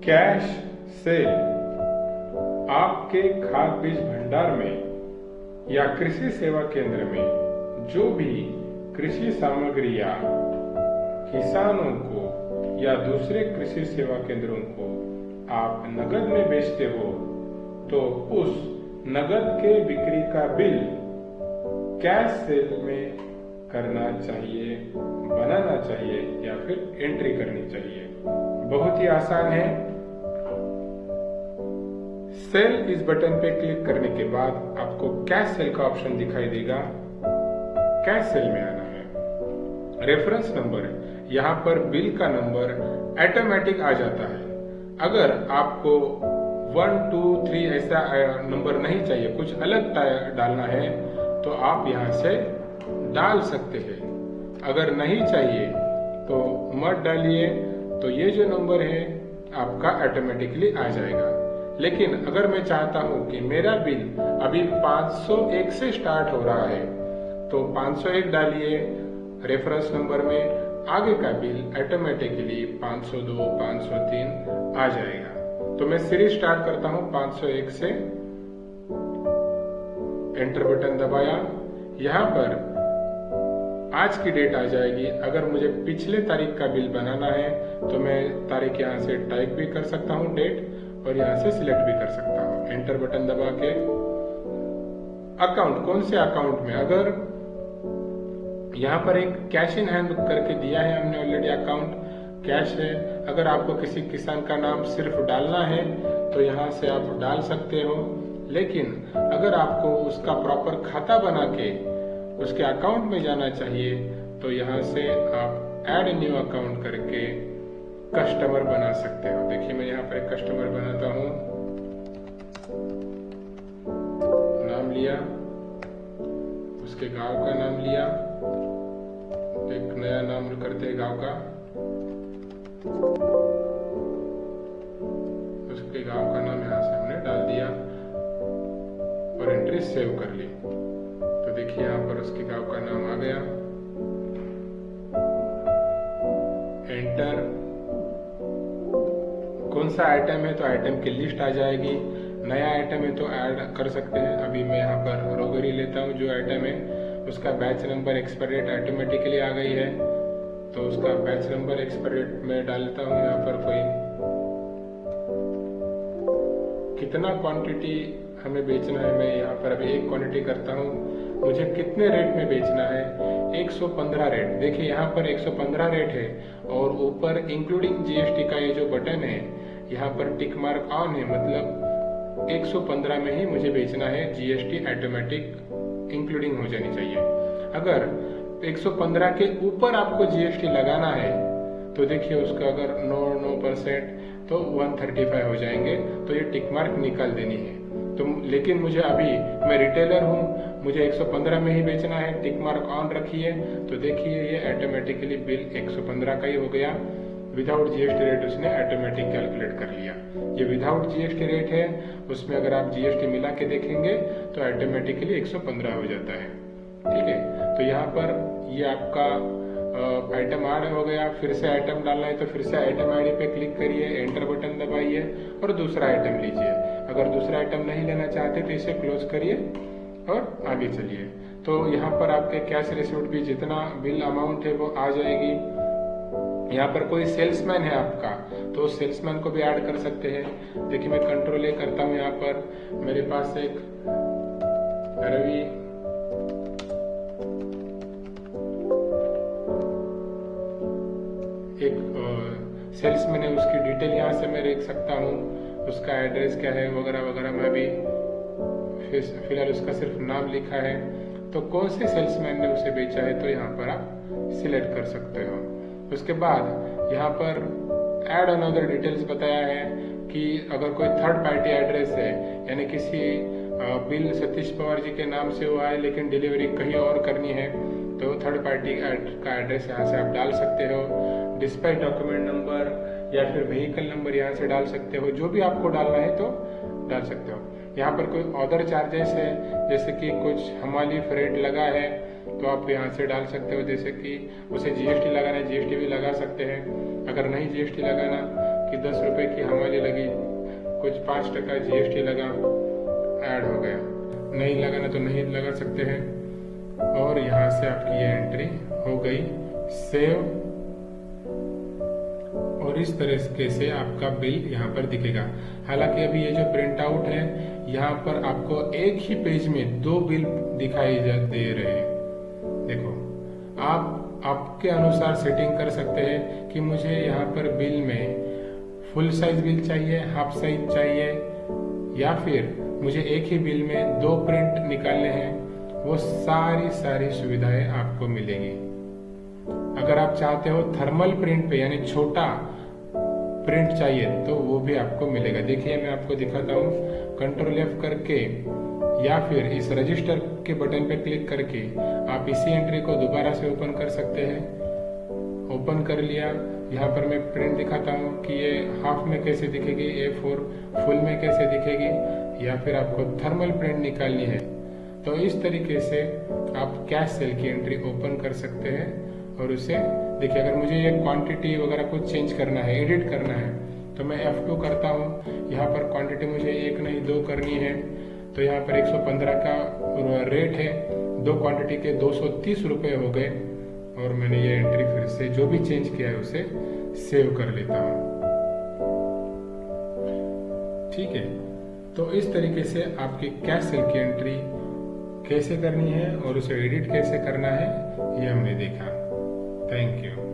Cash cell आपके खाद बीज भंडार में या कृषि सेवा केंद्र में जो भी कृषि सामग्रियां किसानों को या दूसरे कृषि सेवा केंद्रों को आप नगद में बेचते हो तो उस नगद के बिक्री का बिल कैश सेल में करना चाहिए, बनाना चाहिए या फिर एंट्री करनी चाहिए। बहुत ही आसान है। सेल इस बटन पे क्लिक करने के बाद आपको कैश सेल का ऑप्शन दिखाई देगा। कैश सेल में आना है। रेफरेंस नंबर, यहाँ पर बिल का नंबर ऑटोमेटिक आ जाता है। अगर आपको 1, 2, 3 ऐसा नंबर नहीं चाहिए, कुछ अलग डालना है तो आप यहाँ से डाल सकते हैं। अगर नहीं चाहिए तो मत डालिए, तो ये जो नंबर है आपका ऑटोमेटिकली आ जाएगा। लेकिन अगर मैं चाहता हूं कि मेरा बिल अभी 501 से स्टार्ट हो रहा है तो 501 डालिए रेफरेंस नंबर में, आगे का बिल ऑटोमेटिकली 502, 503 आ जाएगा। तो मैं सीरीज स्टार्ट करता हूं 501 से, एंटर बटन दबाया। यहाँ पर आज की डेट आ जाएगी। अगर मुझे पिछले तारीख का बिल बनाना है तो मैं तारीख यहाँ से टाइप भी कर सकता हूँ, डेट, और यहाँ से सिलेक्ट भी कर सकता हूँ। एंटर बटन दबा के अकाउंट, कौन से अकाउंट में, अगर यहाँ पर एक कैश इन हैंड करके दिया है हमने ऑलरेडी, अकाउंट कैश है। अगर आपको किसी किसान का नाम सिर्फ डालना है तो यहाँ से आप डाल सकते हो। लेकिन अगर आपको उसका प्रॉपर खाता बना के उसके अकाउंट में जाना चाहिए तो यहाँ से आप ऐड न्यू अकाउंट करके कस्टमर बना सकते हो। देखिए मैं यहाँ पर एक कस्टमर बनाता हूँ, नाम लिया, उसके गांव का नाम लिया, एक नया नाम करते हैं गांव का, उसके गांव का नाम यहाँ से हमने डाल दिया और एंट्री सेव कर ली। तो देखिए यहाँ पर उसके गांव का नाम आ गया। एंटर, कौन सा आइटम है तो आइटम की लिस्ट आ जाएगी। नया आइटम है तो ऐड कर सकते हैं। अभी मैं यहाँ पर रोगरी लेता हूँ, जो आइटम है उसका batch number, expire date automatically आ गई है तो उसका बैच नंबर, एक्सपायर डेट में डालता हूँ। यहाँ पर कोई कितना क्वांटिटी हमें बेचना है, मैं यहाँ पर अभी एक क्वांटिटी करता हूँ। मुझे कितने रेट में बेचना है, 115 रेट। देखिए यहाँ पर 115 रेट है और ऊपर इंक्लूडिंग जीएसटी का ये जो बटन है यहाँ पर टिक मार्क ऑन है, मतलब 115 में ही मुझे बेचना है। जीएसटी ऑटोमेटिक इंक्लूडिंग हो जानी चाहिए। अगर 115 के ऊपर आपको जीएसटी लगाना है तो देखिए उसका अगर 9% तो 135 हो जाएंगे, तो ये टिक मार्क निकाल देनी है। तो लेकिन मुझे अभी, मैं रिटेलर हूँ, मुझे 115 में ही बेचना है, टिक मार्क ऑन रखिए। तो देखिए ये ऑटोमेटिकली बिल 115 का ही हो गया। विदाउट जीएसटी रेट उसने ऑटोमेटिक कैलकुलेट कर लिया। ये विदाउट जीएसटी रेट है, उसमें अगर आप जीएसटी मिला के देखेंगे तो ऑटोमेटिकली 115 हो जाता है। ठीक है, तो यहाँ पर ये आपका आइटम ऐड हो गया। फिर से आइटम डालना है तो फिर से आइटम आईडी पे क्लिक करिए, एंटर बटन दबाइए और दूसरा आइटम लीजिए। अगर दूसरा आइटम नहीं लेना चाहते तो इसे क्लोज करिए और आगे चलिए। तो यहाँ पर आपके कैश रिसीव्ड भी जितना बिल अमाउंट है वो आ जाएगी। यहाँ पर कोई सेल्समैन है आपका तो सेल्समैन को भी ऐड कर सकते हैं। देखिए मैं कंट्रोल ए करता हूँ। यहाँ पर मेरे पास एक रवि एक सेल्समैन है, उसकी डिटेल यहाँ से मैं देख सकता हूँ, उसका एड्रेस क्या है वगैरह वगैरह। मैं भी फिलहाल उसका सिर्फ नाम लिखा है। तो कौन से सेल्समैन ने उसे बेचा है तो यहाँ पर आप सिलेक्ट कर सकते हो। उसके बाद यहाँ पर ऐड अनदर डिटेल्स बताया है कि अगर कोई थर्ड पार्टी एड्रेस है, यानी किसी बिल सतीश पवार जी के नाम से हुआ है लेकिन डिलीवरी कहीं और करनी है तो थर्ड पार्टी का एड्रेस यहाँ से आप डाल सकते हो। डिस्पैच डॉक्यूमेंट नंबर या फिर व्हीकल नंबर यहाँ से डाल सकते हो। जो भी आपको डालना है तो डाल सकते हो। यहाँ पर कोई अदर चार्जेस है, जैसे कि कुछ हमाली फ्रेट लगा है तो आप यहाँ से डाल सकते हो। जैसे कि उसे जीएसटी लगाना है, जीएसटी भी लगा सकते हैं। अगर नहीं जीएसटी लगाना कि 10 रुपये की हमारी लगी, कुछ 5% GST लगा, ऐड हो गया। नहीं लगाना तो नहीं लगा सकते हैं। और यहाँ से आपकी ये एंट्री हो गई सेव, और इस तरीके से आपका बिल यहाँ पर दिखेगा। हालांकि अभी ये जो प्रिंट आउट है, यहाँ पर आपको एक ही पेज में 2 बिल दिखाई दे रहे हैं। देखो, आप आपके अनुसार सेटिंग कर सकते हैं कि मुझे यहाँ पर बिल में फुल साइज बिल चाहिए, हाफ साइज चाहिए, या फिर मुझे एक ही बिल में 2 प्रिंट निकालने हैं। वो सारी सुविधाएं आपको मिलेगी। अगर आप चाहते हो थर्मल प्रिंट पे यानी छोटा प्रिंट चाहिए तो वो भी आपको मिलेगा। देखिए, मैं आपको दिखाता हूँ। कंट्रोल F करके या फिर इस रजिस्टर के बटन पे क्लिक करके आप इसी एंट्री को दोबारा से ओपन कर सकते हैं। ओपन कर लिया। यहाँ पर मैं प्रिंट दिखाता हूँ कि ये हाफ में कैसे दिखेगी, A4 फुल में कैसे दिखेगी, या फिर आपको थर्मल प्रिंट निकालनी है तो इस तरीके से आप कैश सेल की एंट्री ओपन कर सकते हैं। और उसे देखिए, अगर मुझे ये क्वांटिटी वगैरह कुछ चेंज करना है, एडिट करना है, तो मैं F2 करता हूँ। यहाँ पर क्वांटिटी मुझे 1 नहीं 2 करनी है, तो यहाँ पर 115 का रेट है, 2 क्वांटिटी के 230 रुपये हो गए। और मैंने ये एंट्री फिर से जो भी चेंज किया है उसे सेव कर लेता हूँ। ठीक है, तो इस तरीके से आपकी कैश सेल की एंट्री कैसे करनी है और उसे एडिट कैसे करना है, ये हमने देखा। Thank you.